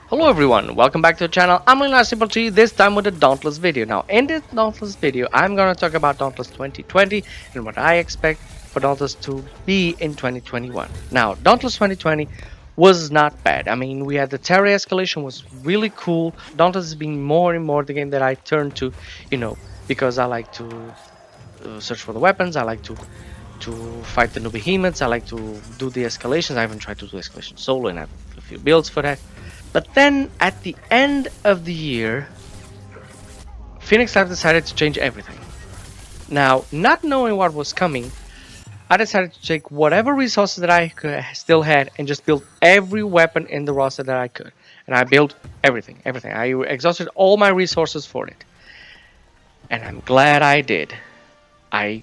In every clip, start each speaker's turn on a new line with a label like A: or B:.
A: Hello everyone, welcome back to the channel. I'm Simple, this time with a Dauntless video. Now in this Dauntless video, I'm gonna talk about Dauntless 2020 and what I expect for Dauntless to be in 2021. Now, Dauntless 2020 was not bad. I mean, we had the Terra Escalation was really cool. Dauntless is being more and more the game that I turn to, because I like to search for the weapons. I like to fight the new behemoths. I like to do the escalations. I even tried to do escalation solo and I have a few builds for that. But then at the end of the year, Phoenix Live decided to change everything. Now, not knowing what was coming, I decided to take whatever resources that I still had and just build every weapon in the roster that I could. And I built everything. I exhausted all my resources for it. And I'm glad I did. I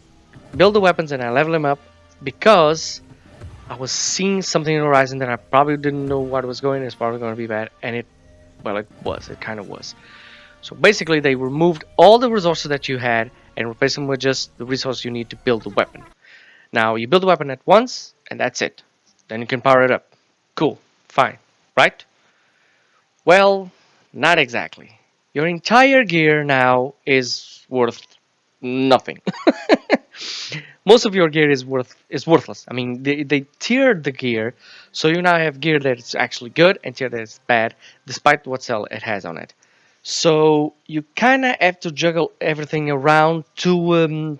A: built the weapons and I leveled them up because I was seeing something in the horizon that I probably didn't know what was going. It's probably going to be bad, and it kind of was. So basically, they removed all the resources that you had and replaced them with just the resources you need to build the weapon. Now you build the weapon at once, and that's it. Then you can power it up. Cool, fine, right? Well, not exactly. Your entire gear now is worth nothing. Most of your gear is worthless. I mean, they tiered the gear, so you now have gear that is actually good and gear that is bad, despite what cell it has on it. So you kind of have to juggle everything around to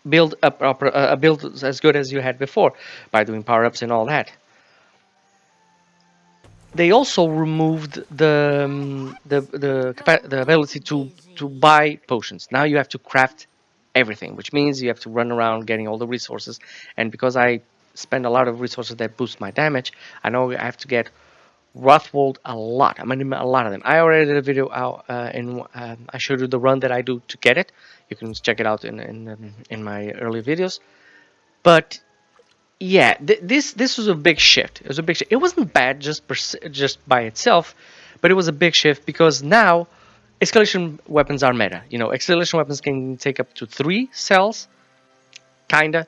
A: build a build as good as you had before by doing power-ups and all that. They also removed the ability to buy potions. Now you have to craft everything, which means you have to run around getting all the resources. And because I spend a lot of resources that boost my damage, I know I have to get Rothwold a lot. I mean, a lot of them. I already did a video out I showed you the run that I do to get it. You can check it out in my early videos. But yeah, this was a big shift. It was a big shift. It wasn't bad just by itself, but it was a big shift because now escalation weapons are meta. Escalation weapons can take up to 3 cells, kinda.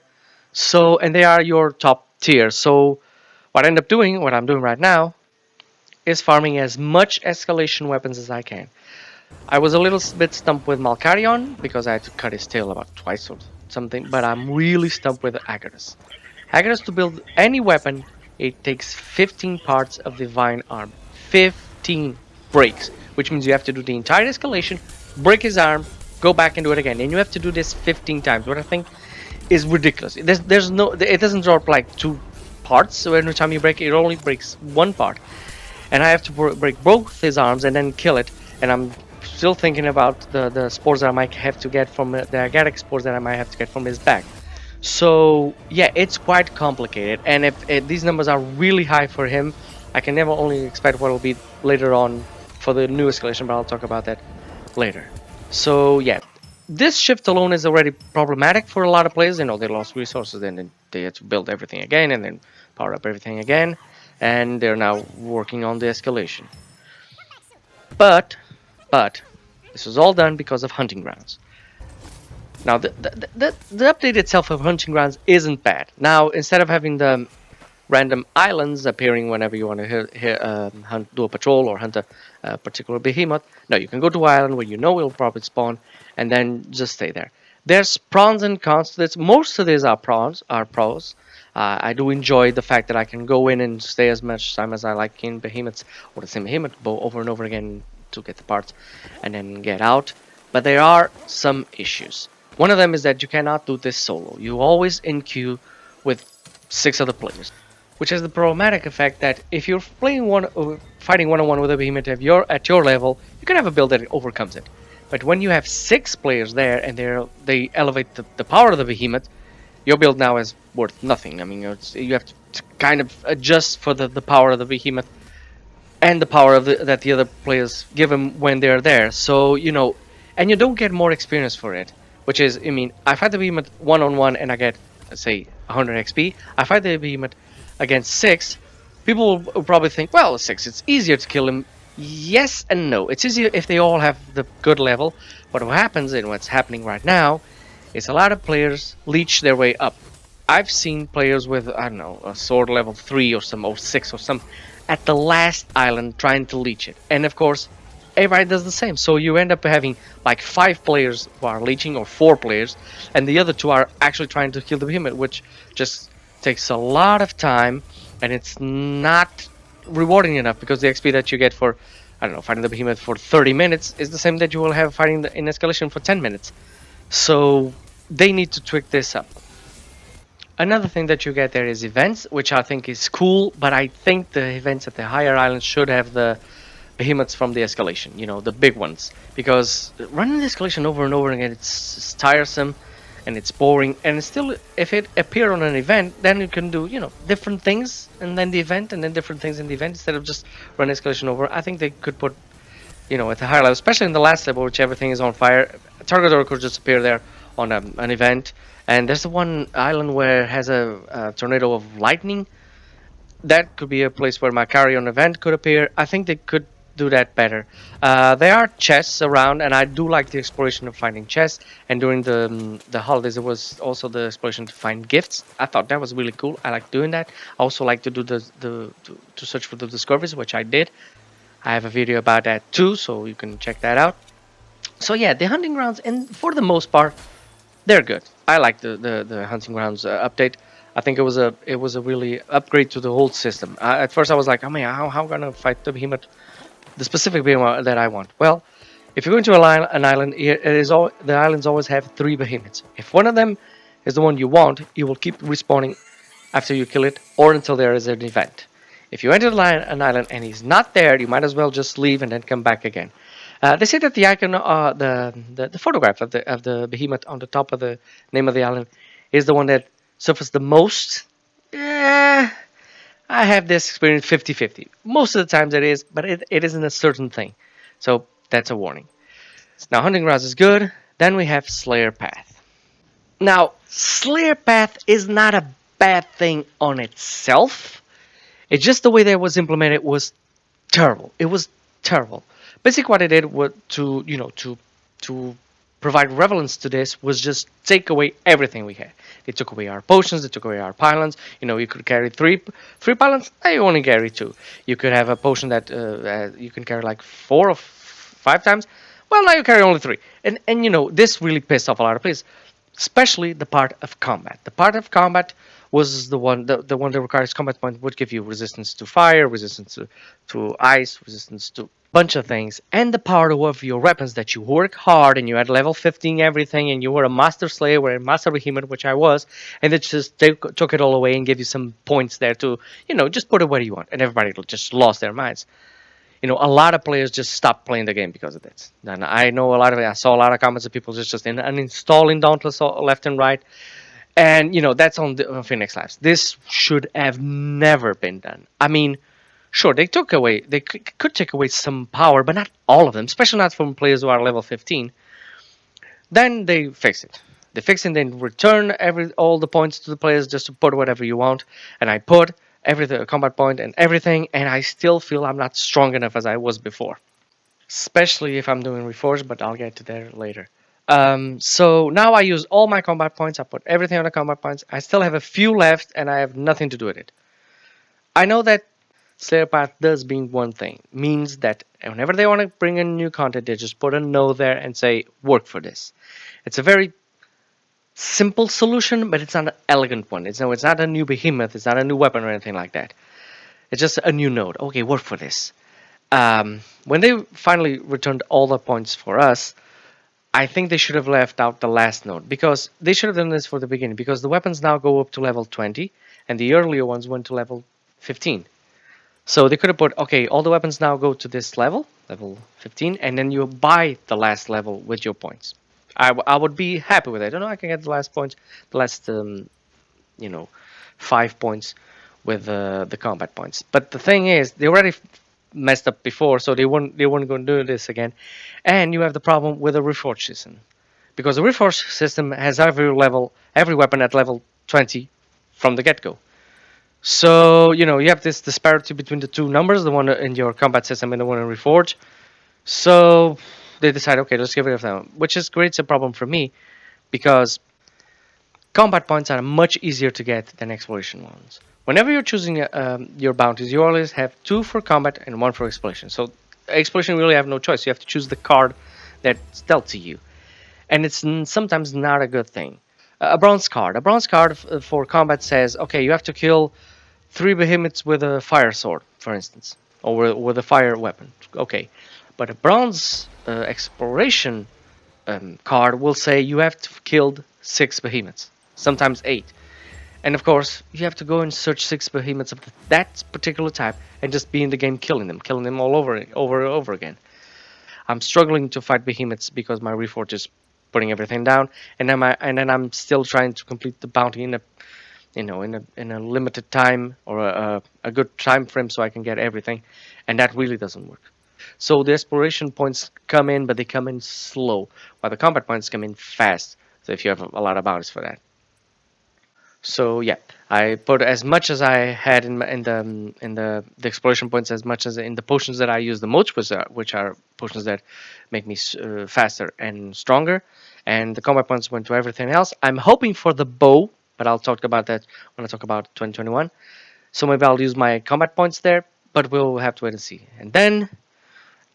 A: So, and they are your top tier. So, what I'm doing right now, is farming as much escalation weapons as I can. I was a little bit stumped with Malkarion because I had to cut his tail about twice or something, but I'm really stumped with Agarus. Agarus, to build any weapon, it takes 15 parts of Divine Arm. 15 breaks, which means you have to do the entire escalation, break his arm, go back and do it again, and you have to do this 15 times. What I think is ridiculous. It doesn't drop like 2 parts, so every time you break it, it only breaks 1 part, and I have to break both his arms and then kill it. And I'm still thinking about the spores that I might have to get from the agatic spores that I might have to get from his back. So yeah, it's quite complicated, and if these numbers are really high for him, I can never only expect what will be later on for the new escalation, but I'll talk about that later. So yeah, this shift alone is already problematic for a lot of players. They lost resources, and then they had to build everything again, and then power up everything again, and they're now working on the escalation. But this was all done because of hunting grounds. Now, the update itself of Hunting Grounds isn't bad. Now, instead of having the random islands appearing whenever you want to do a patrol or hunt a particular behemoth, no, you can go to an island where you know it'll probably spawn, and then just stay there. There's pros and cons to this. Most of these are pros. I do enjoy the fact that I can go in and stay as much time as I like in behemoths, or the same behemoth over and over again to get the parts, and then get out. But there are some issues. One of them is that you cannot do this solo. You always in queue with 6 other players, which has the problematic effect that if you're fighting one-on-one with a behemoth at your level, you can have a build that overcomes it. But when you have 6 players there and they elevate the power of the behemoth, your build now is worth nothing. I mean, you have to kind of adjust for the power of the behemoth and the power that the other players give them when they're there. So and you don't get more experience for it. Which is, I fight the behemoth one-on-one and I get, let's say, 100 XP. I fight the behemoth against 6. People will probably think, well, 6, it's easier to kill him. Yes and no. It's easier if they all have the good level. But what happens, and what's happening right now, is a lot of players leech their way up. I've seen players with, I don't know, a sword level 3 or 6 or some at the last island trying to leech it. And of course, everybody does the same. So you end up having like 5 players who are leeching, or 4 players, and the other 2 are actually trying to kill the behemoth, which just takes a lot of time, and it's not rewarding enough, because the XP that you get for, I don't know, fighting the behemoth for 30 minutes is the same that you will have fighting in Escalation for 10 minutes. So they need to tweak this up. Another thing that you get there is events, which I think is cool, but I think the events at the higher islands should have the behemoths from the Escalation, the big ones. Because running the Escalation over and over again, it's tiresome and it's boring. And still, if it appear on an event, then you can do, different things, and then the event, and then different things in the event, instead of just run Escalation over. I think they could put, at the higher level, especially in the last level, which everything is on fire, Targador could just appear there on an event. And there's the one island where it has a tornado of lightning. That could be a place where my carry-on event could appear. I think they could do that better. There are chests around, and I do like the exploration of finding chests. And during the holidays, there was also the exploration to find gifts. I thought that was really cool. I like doing that. I also like to do to search for the discoveries, which I did. I have a video about that too, so you can check that out. So yeah, the hunting grounds, and for the most part, they're good. I like the hunting grounds update. I think it was a really upgrade to the whole system. At first I was like, oh man, how am I gonna fight the behemoth, the specific behemoth that I want? Well, if you're going to an island, the islands always have 3 behemoths. If one of them is the one you want, you will keep respawning after you kill it, or until there is an event. If you enter an island and he's not there, you might as well just leave and then come back again. They say that the icon, the photograph of the behemoth on the top of the name of the island, is the one that suffers the most. I have this experience 50-50. Most of the times it is, but it isn't a certain thing. So that's a warning. Now, Hunting Grounds is good. Then we have Slayer Path. Now, Slayer Path is not a bad thing on itself. It's just the way that it was implemented was terrible. It was terrible. Basically, what I did was to provide relevance to this was just take away everything we had. They took away our potions, they took away our pylons. You could carry three pylons. You only carry 2. You could have a potion that you can carry like 4 or 5 times. Well, now you carry only 3. And this really pissed off a lot of players, especially the part of combat. The part of combat was the one that requires combat point would give you resistance to fire, resistance to ice, resistance to bunch of things, and the part of your weapons that you work hard and you had level 15 everything, and you were a master slayer or a master behemoth, which I was, and it just took it all away and gave you some points there to just put it where you want, and everybody just lost their minds. A lot of players just stopped playing the game because of this. And I saw a lot of comments of people just uninstalling Dauntless left and right. And, that's on Phoenix Labs. This should have never been done. I mean, sure, they could take away some power, but not all of them, especially not from players who are level 15. Then they fix it. They fix it and then return all the points to the players just to put whatever you want. And I put everything, combat point and everything, and I still feel I'm not strong enough as I was before. Especially if I'm doing Reforge, but I'll get to that later. So now I use all my combat points. I put everything on the combat points. I still have a few left, and I have nothing to do with it. I know that Slayer Path does mean one thing. Means that whenever they want to bring in new content, they just put a note there and say, work for this. It's a very simple solution, but it's not an elegant one. It's not a new behemoth. It's not a new weapon or anything like that. It's just a new node. Okay, work for this. When they finally returned all the points for us, I think they should have left out the last node, because they should have done this for the beginning, because the weapons now go up to level 20 and the earlier ones went to level 15. So they could have put, okay, all the weapons now go to this level 15, and then you buy the last level with your points. I would be happy with it. I know I can get the last points, the last 5 points with the combat points. But the thing is, they already messed up before, so they weren't going to do this again. And you have the problem with the Reforge system, because the Reforge system has every weapon at level 20 from the get-go. So you have this disparity between the two numbers, the one in your combat system and the one in Reforge. So they decide, okay, let's get rid of them, which creates a problem for me, because combat points are much easier to get than exploration ones. Whenever you're choosing your bounties, you always have 2 for combat and 1 for exploration. So exploration, you really have no choice. You have to choose the card that's dealt to you, and it's sometimes not a good thing. A bronze card. A bronze card for combat says, okay, you have to kill 3 behemoths with a fire sword, for instance, or with a fire weapon. Okay, but a bronze exploration card will say you have to kill 6 behemoths, sometimes 8. And of course, you have to go and search 6 behemoths of that particular type and just be in the game killing them all over again. I'm struggling to fight behemoths because my Reforge is putting everything down, and then I'm still trying to complete the bounty in a limited time, or a good time frame, so I can get everything, and that really doesn't work. So the exploration points come in, but they come in slow, while the combat points come in fast. So if you have a lot of bounties for that. So yeah, I put as much as I had in the exploration points, as much as in the potions that I use the most, which are potions that make me faster and stronger, and the combat points went to everything else. I'm hoping for the bow, but I'll talk about that when I talk about 2021. So maybe I'll use my combat points there, but we'll have to wait and see. And then,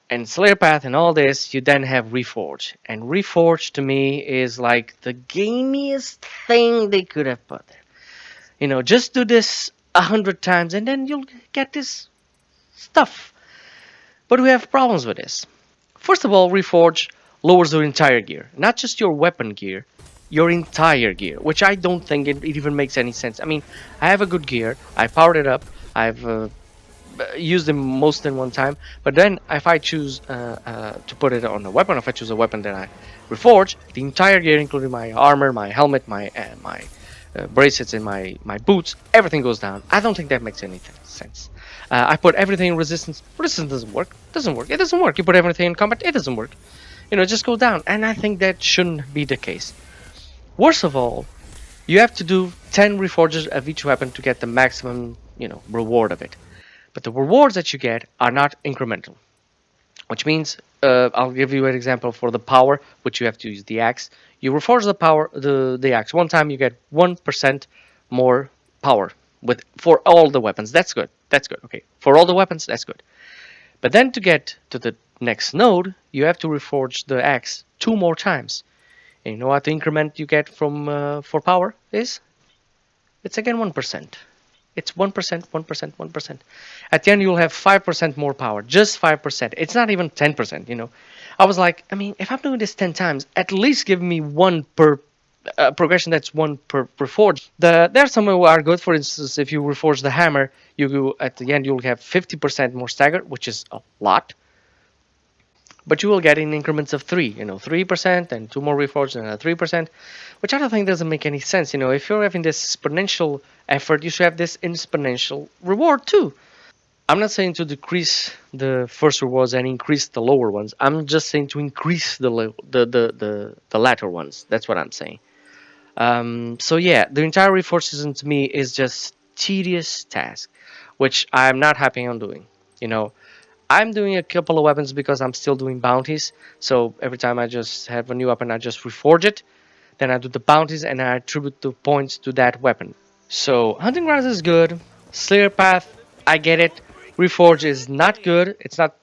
A: and Slayer Path and all this, you then have Reforge, and Reforge to me is like the gamiest thing they could have put there. Just do this 100 times and then you'll get this stuff. But we have problems with this. First of all, Reforge lowers your entire gear, not just your weapon gear, your entire gear, which I don't think it even makes any sense. I mean, I have a good gear, I powered it up, I've used them most in one time, but then if I choose to put it on a weapon, if I choose a weapon that I Reforge, the entire gear, including my armor, my helmet, my bracelets, and my boots, everything goes down. I don't think that makes any sense. I put everything in resistance. Resistance doesn't work. It doesn't work. You put everything in combat. It doesn't work. It just goes down. And I think that shouldn't be the case. Worst of all, you have to do 10 reforges of each weapon to get the maximum, reward of it. But the rewards that you get are not incremental. Which means, I'll give you an example for the power, which you have to use the axe. You reforge the power, the axe. One time you get 1% more power for all the weapons. That's good. Okay, for all the weapons, that's good. But then to get to the next node, you have to reforge the axe 2 more times. And you know what the increment you get from for power is? It's again 1%. It's 1%, 1%, 1%. At the end, you'll have 5% more power. Just 5%. It's not even 10%, I was like, if I'm doing this 10 times, at least give me 1 per progression that's 1 per reforge. There are some who are good. For instance, if you reforge the hammer, at the end, you'll have 50% more stagger, which is a lot. But you will get in increments of 3, 3% and 2 more reforged and 3%, which I don't think doesn't make any sense. If you're having this exponential effort, you should have this exponential reward too. I'm not saying to decrease the first rewards and increase the lower ones. I'm just saying to increase the latter ones. That's what I'm saying. So yeah, the entire reforge system to me is just tedious task, which I'm not happy on doing. I'm doing a couple of weapons because I'm still doing bounties. So every time I just have a new weapon, I just reforge it. Then I do the bounties and I attribute the points to that weapon. So Hunting Grounds is good. Slayer Path, I get it. Reforge is not good. It's not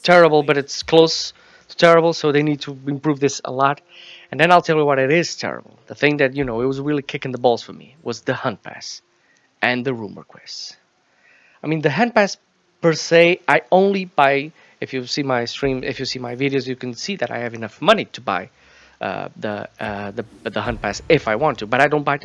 A: terrible, but it's close to terrible. So they need to improve this a lot. And then I'll tell you what it is terrible. The thing that, it was really kicking the balls for me was the Hunt Pass and the Room Requests. The Hunt Pass per se, I only buy, if you see my stream, if you see my videos, you can see that I have enough money to buy the Hunt Pass if I want to, but I don't buy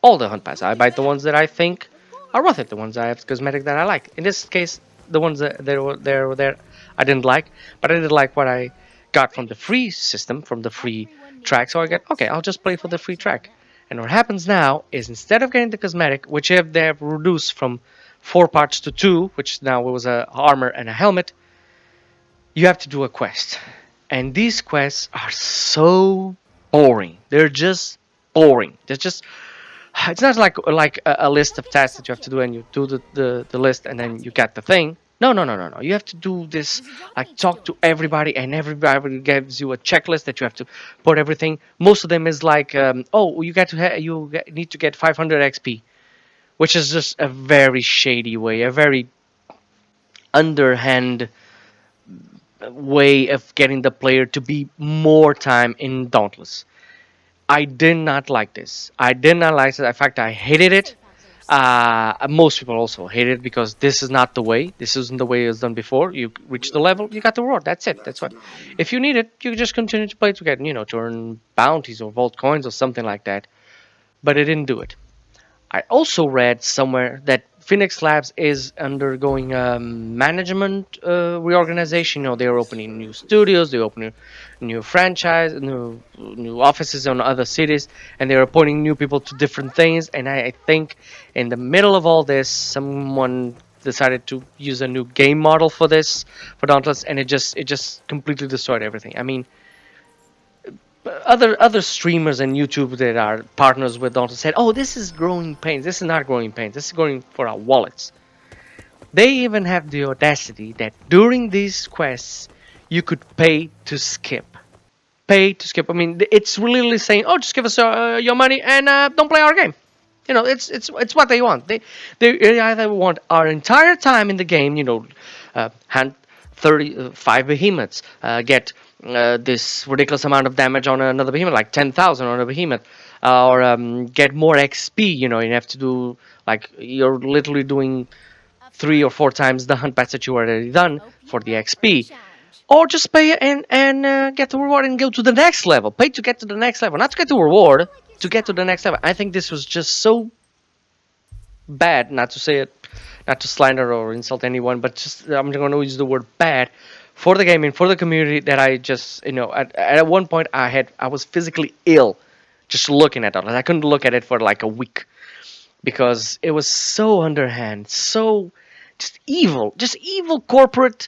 A: all the Hunt Pass. I buy the ones that I think are worth it, the ones I have cosmetic that I like. In this case, the ones that were there, I didn't like, but I did like what I got from the free system, from the free track, so I got, okay, I'll just play for the free track. And what happens now is instead of getting the cosmetic, which they have reduced from 4 parts to 2, which now was a armor and a helmet, you have to do a quest. And these quests are so boring. They're just boring. It's not like a list of tasks that you have to do and you do the list and then you get the thing. No, no, no, no, no. You have to do this, like talk to everybody, and everybody gives you a checklist that you have to put everything. Most of them is like, oh, need to get 500 XP, which is just a very shady way, a very underhand way of getting the player to be more time in Dauntless. I did not like this. I did not like it. In fact, I hated it. Most people also hate it because this is not the way. This isn't the way it was done before. You reach the level, you got the reward. That's it. That's what. If you need it, you just continue to play to get, to earn bounties or vault coins or something like that. But it didn't do it. I also read somewhere that Phoenix Labs is undergoing management reorganization. They're opening new studios, they're opening new franchise, new offices in other cities, and they're appointing new people to different things. And I think in the middle of all this, someone decided to use a new game model for Dauntless, and it just completely destroyed everything. I mean, other streamers and YouTube that are partners with Dauntless said, "Oh, this is growing pains. This is not growing pains. This is growing for our wallets." They even have the audacity that during these quests, you could pay to skip. Pay to skip. I mean, it's really saying, "Oh, just give us your money and don't play our game." It's what they want. They either want our entire time in the game. Hand 35 behemoths, get this ridiculous amount of damage on another behemoth, like 10,000 on a behemoth, or get more XP. You have to do, like, you're literally doing 3 or 4 times the hunt pass that you already done for the XP. Or just pay and get the reward and go to the next level. Pay to get to the next level, not to get the reward, to get to the next level. I think this was just so bad, not to say it, not to slander or insult anyone, but just I'm going to use the word bad for the game and for the community, that I just, at one point I was physically ill just looking at it. I couldn't look at it for like a week because it was so underhand, so just evil corporate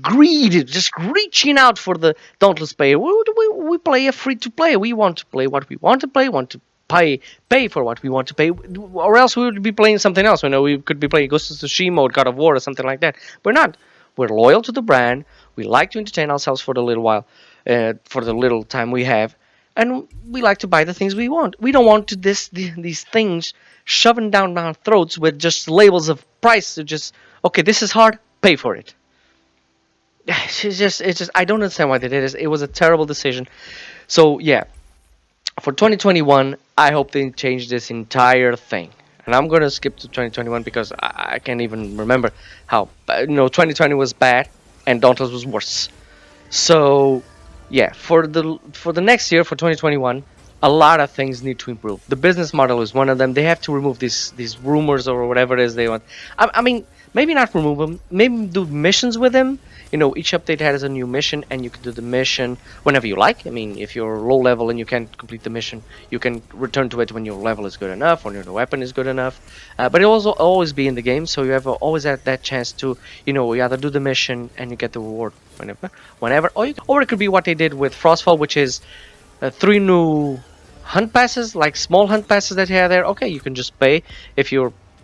A: greed, just reaching out for the Dauntless player. We play a free to play. We want to play what we want to play, want to pay for what we want to pay, or else we would be playing something else. We could be playing Ghost of Tsushima or God of War or something like that. We're not. We're loyal to the brand. We like to entertain ourselves for the little while, for the little time we have, and we like to buy the things we want. We don't want these things shoving down our throats with just labels of price. Just, okay, this is hard, pay for it. It's just I don't understand why they did this. It was a terrible decision. So yeah, for 2021, I hope they change this entire thing. And I'm gonna skip to 2021 because I can't even remember how 2020 was bad and Dauntless was worse. So yeah, for the next year, for 2021, a lot of things need to improve. The business model is one of them. They have to remove these rumors or whatever it is they want. I mean, maybe not remove them. Maybe do missions with them. Each update has a new mission, and you can do the mission whenever you like. I mean, if you're low level and you can't complete the mission, you can return to it when your level is good enough, when your weapon is good enough. But it will also always be in the game, so you have always had that chance to, you either do the mission and you get the reward whenever, or it could be what they did with Frostfall, which is 3 new hunt passes, like small hunt passes that you have there. Okay, you can just pay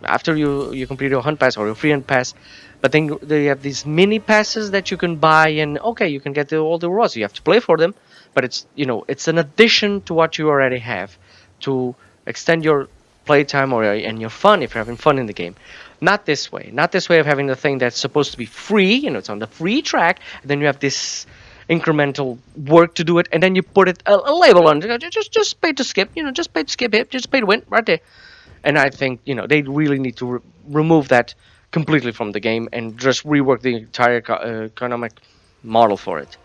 A: after you complete your hunt pass or your free hunt pass. But then they have these mini passes that you can buy, and okay, you can get all the rewards. You have to play for them, but it's an addition to what you already have to extend your playtime and your fun if you're having fun in the game. Not this way of having the thing that's supposed to be free. It's on the free track, and then you have this incremental work to do it, and then you put a label on it. Just pay to skip. Just pay to skip it. Just pay to win right there. And I think they really need to remove that completely from the game and just rework the entire economic model for it.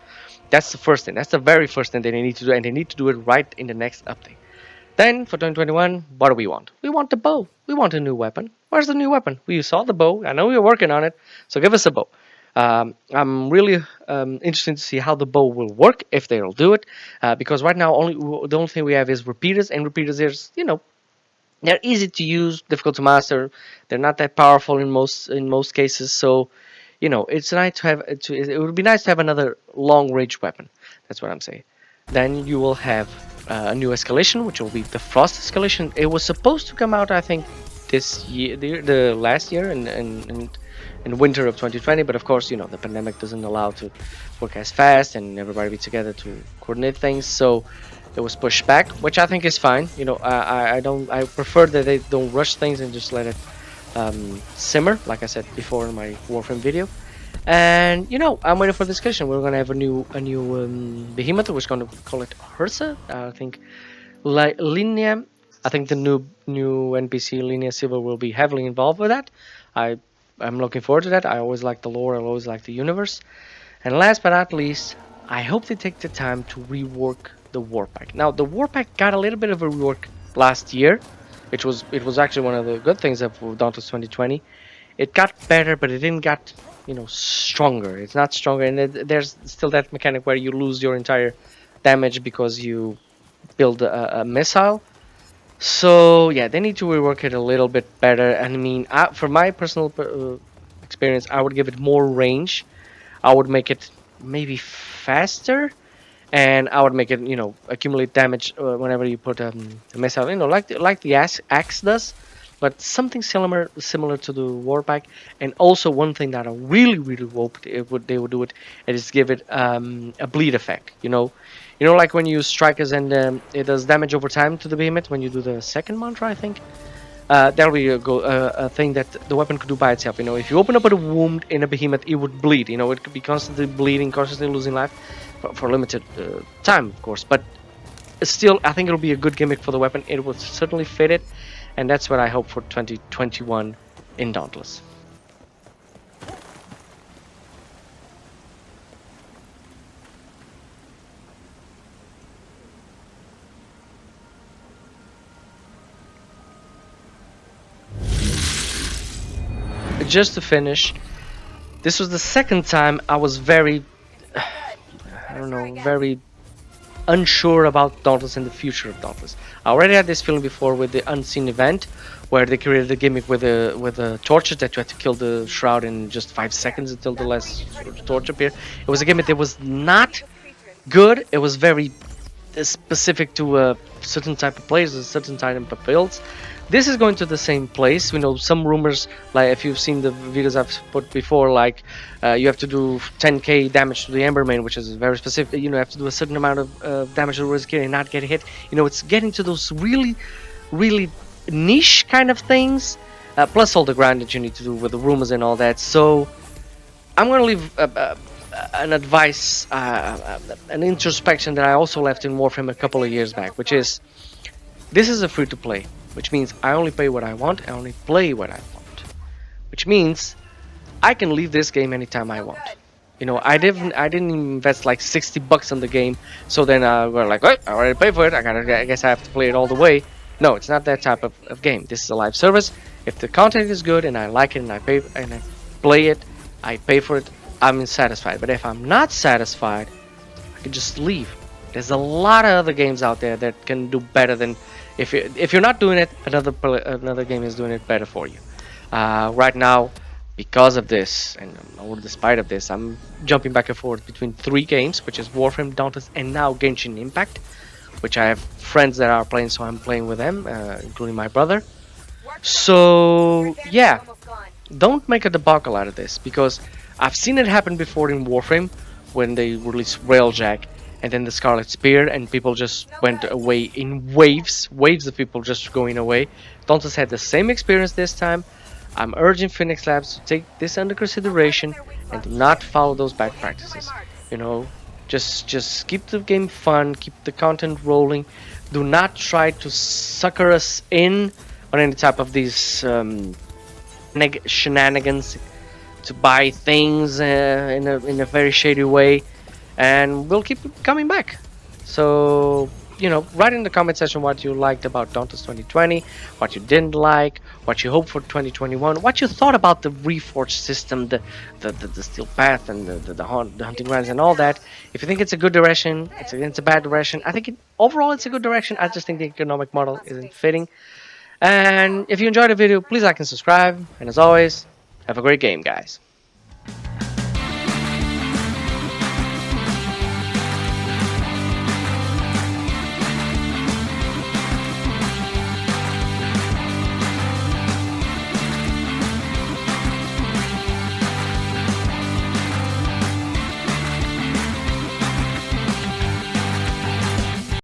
A: That's the first thing. That's the very first thing that they need to do, and they need to do it right in the next update. Then for 2021, what do we want? We want the bow. We want a new weapon. Where's the new weapon? We saw the bow. I know we're working on it, so give us a bow. I'm really interested to see how the bow will work, if they'll do it, because right now the only thing we have is repeaters, and repeaters is they're easy to use, difficult to master. They're not that powerful in most cases. So, it's nice to have. It would be nice to have another long-range weapon. That's what I'm saying. Then you will have a new escalation, which will be the Frost escalation. It was supposed to come out, I think, this year, the last year, and in winter of 2020. But of course, the pandemic doesn't allow to work as fast and everybody be together to coordinate things. So it was pushed back, which I think is fine. I prefer that they don't rush things and just let it simmer, like I said before in my Warframe video. And I'm waiting for discussion. We're gonna have a new behemoth. We're gonna call it Hersa. I think Linea. I think the new NPC Linea Silva will be heavily involved with that. I'm looking forward to that. I always like the lore. I always like the universe. And last but not least, I hope they take the time to rework the war pack. Now the war pack got a little bit of a rework last year, which was actually one of the good things of Dauntless 2020. It got better, but it didn't get stronger. It's not stronger, and there's still that mechanic where you lose your entire damage because you build a missile. So yeah, they need to rework it a little bit better. And I mean, for my personal experience, I would give it more range. I would make it maybe faster, and I would make it accumulate damage whenever you put a missile. Like the axe does, but something similar to the war pack. And also one thing that I really hope they would do it is give it a bleed effect. Like when you use strikers and it does damage over time to the behemoth when you do the second mantra, I think. That'll be a thing that the weapon could do by itself. If you open up a wound in a behemoth, it would bleed. It could be constantly bleeding, constantly losing life for limited time, of course. But still, I think it'll be a good gimmick for the weapon. It will certainly fit it, and that's what I hope for 2021 in Dauntless. Just to finish, this was the second time I was very, I don't know, very unsure about Dauntless and the future of Dauntless. I already had this feeling before with the Unseen event, where they created a gimmick with the torches that you had to kill the shroud in just 5 seconds until the last torch appeared. It was a gimmick that was not good. It was very specific to a certain type of players, a certain type of builds. This is going to the same place. Some rumors, like if you've seen the videos I've put before, like you have to do 10k damage to the Embermane, which is very specific. You have to do a certain amount of damage to the Rizikiri and not get hit. It's getting to those really niche kind of things, plus all the grind that you need to do with the rumors and all that. So I'm going to leave an advice, an introspection that I also left in Warframe a couple of years back, which is, this is a free-to-play, which means I only pay what I want, I only play what I want, which means I can leave this game anytime I want. I didn't invest like $60 on the game, so then we're like, oh, I already paid for it, I guess I have to play it all the way. No, it's not that type of game. This is a live service. If the content is good and I like it and I play it, I pay for it, I'm satisfied. But if I'm not satisfied, I can just leave. There's a lot of other games out there that can do better than, if you're not doing it, another game is doing it better for you. Right now, because of this, and despite of this, I'm jumping back and forth between 3 games, which is Warframe, Dauntless, and now Genshin Impact, which I have friends that are playing, so I'm playing with them, including my brother. So yeah, don't make a debacle out of this, because I've seen it happen before in Warframe when they released Railjack and then the Scarlet Spear, and people just went away in waves of people just going away. Dauntless had the same experience this time. I'm urging Phoenix Labs to take this under consideration and do not follow those bad practices. Just keep the game fun, keep the content rolling. Do not try to sucker us in on any type of these shenanigans to buy things in a very shady way, and we'll keep coming back. So write in the comment section what you liked about Dauntless 2020, what you didn't like, what you hope for 2021, what you thought about the Reforge system, the steel path, and the hunting grounds and all that. If you think it's a good direction, it's a bad direction. I think overall it's a good direction. I just think the economic model isn't fitting. And if you enjoyed the video, please like and subscribe. And as always, have a great game, guys.